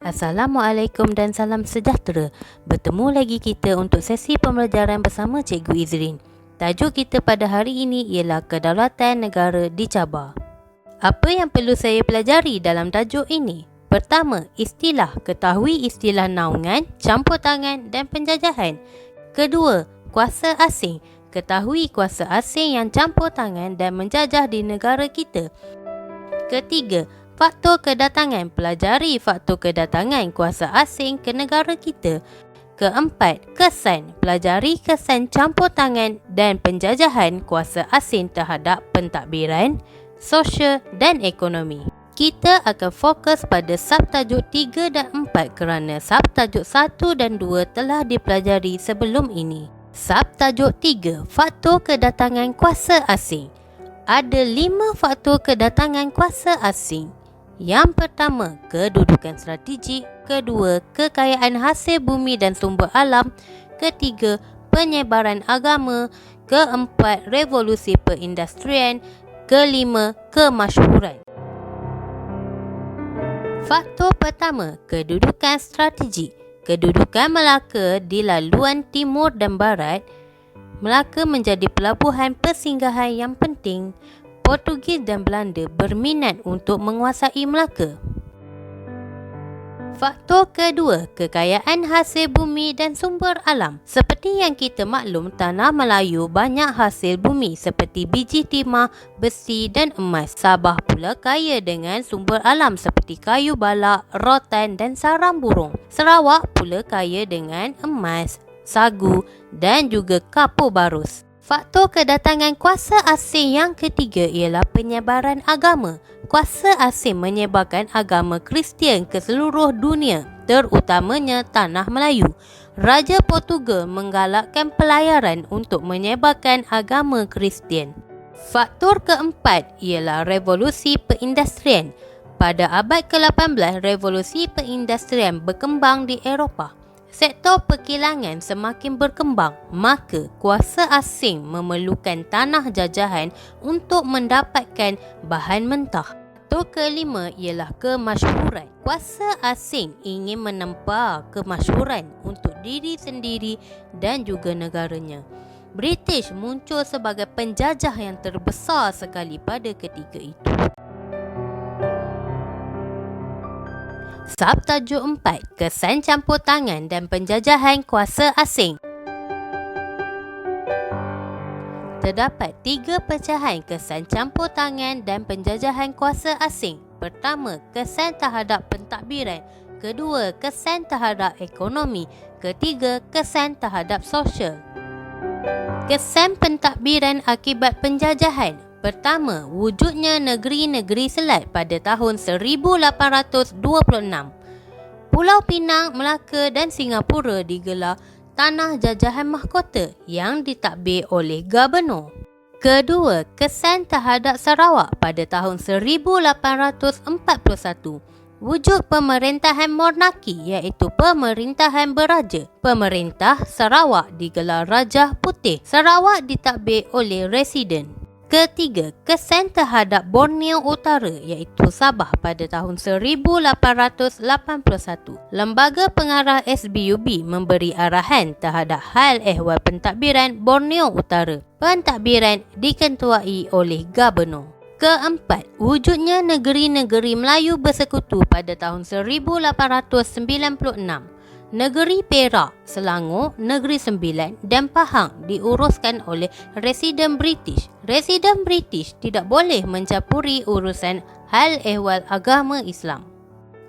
Assalamualaikum dan salam sejahtera. Bertemu lagi kita untuk sesi pembelajaran bersama Cikgu Izrin. Tajuk kita pada hari ini ialah kedaulatan negara dicabar. Apa yang perlu saya pelajari dalam tajuk ini? Pertama, istilah. Ketahui istilah naungan, campur tangan dan penjajahan. Kedua, kuasa asing. Ketahui kuasa asing yang campur tangan dan menjajah di negara kita. Ketiga, faktor kedatangan. Pelajari faktor kedatangan kuasa asing ke negara kita. Keempat, kesan. Pelajari kesan campur tangan dan penjajahan kuasa asing terhadap pentadbiran, sosial dan ekonomi. Kita akan fokus pada subtajuk 3 dan 4 kerana subtajuk 1 dan 2 telah dipelajari sebelum ini. Subtajuk 3, faktor kedatangan kuasa asing. Ada 5 faktor kedatangan kuasa asing. Yang pertama, kedudukan strategik. Kedua, kekayaan hasil bumi dan sumber alam. Ketiga, penyebaran agama. Keempat, revolusi perindustrian. Kelima, kemasyhuran. Faktor pertama, kedudukan strategik. Kedudukan Melaka di laluan timur dan barat. Melaka menjadi pelabuhan persinggahan yang penting. Portugis dan Belanda berminat untuk menguasai Melaka. Faktor kedua, kekayaan hasil bumi dan sumber alam. Seperti yang kita maklum, tanah Melayu banyak hasil bumi seperti biji timah, besi dan emas. Sabah pula kaya dengan sumber alam seperti kayu balak, rotan dan sarang burung. Sarawak pula kaya dengan emas, sagu dan juga kapur barus. Faktor kedatangan kuasa asing yang ketiga ialah penyebaran agama. Kuasa asing menyebarkan agama Kristian ke seluruh dunia, terutamanya tanah Melayu. Raja Portugal menggalakkan pelayaran untuk menyebarkan agama Kristian. Faktor keempat ialah revolusi perindustrian. Pada abad ke-18, revolusi perindustrian berkembang di Eropah. Sektor perkilangan semakin berkembang, maka kuasa asing memerlukan tanah jajahan untuk mendapatkan bahan mentah. Faktor kelima ialah kemasyhuran. Kuasa asing ingin menempa kemasyhuran untuk diri sendiri dan juga negaranya. British muncul sebagai penjajah yang terbesar sekali pada ketika itu. Subtajuk 4, kesan campur tangan dan penjajahan kuasa asing. Terdapat 3 pecahan kesan campur tangan dan penjajahan kuasa asing. Pertama, kesan terhadap pentadbiran. Kedua, kesan terhadap ekonomi. Ketiga, kesan terhadap sosial. Kesan pentadbiran akibat penjajahan. Pertama, wujudnya negeri-negeri selat pada tahun 1826. Pulau Pinang, Melaka dan Singapura digelar tanah jajahan mahkota yang ditadbir oleh Gubernur. Kedua, kesan terhadap Sarawak pada tahun 1841. Wujud pemerintahan monarki iaitu pemerintahan beraja. Pemerintah Sarawak digelar Raja Putih. Sarawak ditadbir oleh Residen. Ketiga, kesan terhadap Borneo Utara iaitu Sabah pada tahun 1881. Lembaga Pengarah SBUB memberi arahan terhadap hal ehwal pentadbiran Borneo Utara. Pentadbiran diketuai oleh Gubernur. Keempat, wujudnya negeri-negeri Melayu bersekutu pada tahun 1896. Negeri Perak, Selangor, Negeri Sembilan dan Pahang diuruskan oleh Residen British. Residen British tidak boleh mencampuri urusan hal ehwal agama Islam.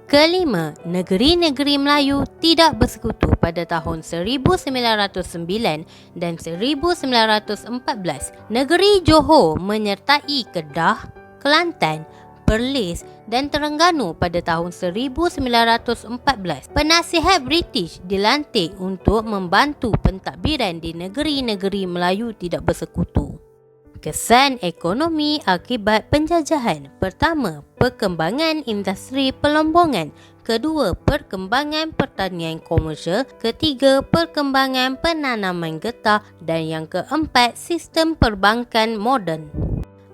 Kelima, negeri-negeri Melayu tidak bersekutu pada tahun 1909 dan 1914. Negeri Johor menyertai Kedah, Kelantan, Perlis dan Terengganu pada tahun 1914. Penasihat British dilantik untuk membantu pentadbiran di negeri-negeri Melayu tidak bersekutu. Kesan ekonomi akibat penjajahan. Pertama, perkembangan industri pelombongan. Kedua, perkembangan pertanian komersial. Ketiga, perkembangan penanaman getah. Dan yang keempat, sistem perbankan moden.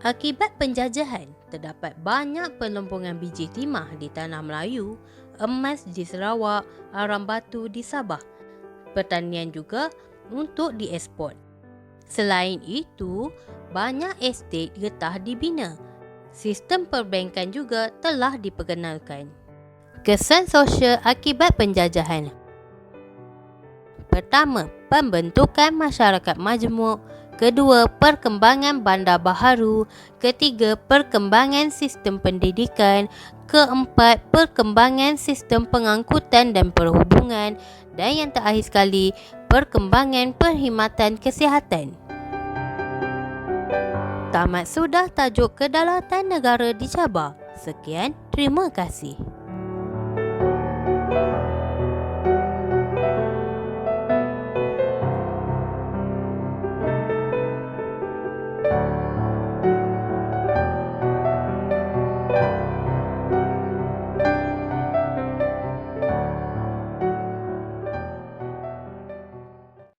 Akibat penjajahan, terdapat banyak pelombongan biji timah di tanah Melayu. emas di Sarawak, arang batu di Sabah. Pertanian juga untuk diekspor. Selain itu, banyak estet getah dibina. Sistem perbankan juga telah diperkenalkan. Kesan sosial akibat penjajahan. Pertama, pembentukan masyarakat majmuk. Kedua, perkembangan bandar baharu. Ketiga, perkembangan sistem pendidikan. Keempat, perkembangan sistem pengangkutan dan perhubungan. Dan yang terakhir sekali, perkembangan perkhidmatan kesihatan. Tamat sudah tajuk kedaulatan negara di Sabah. Sekian, terima kasih.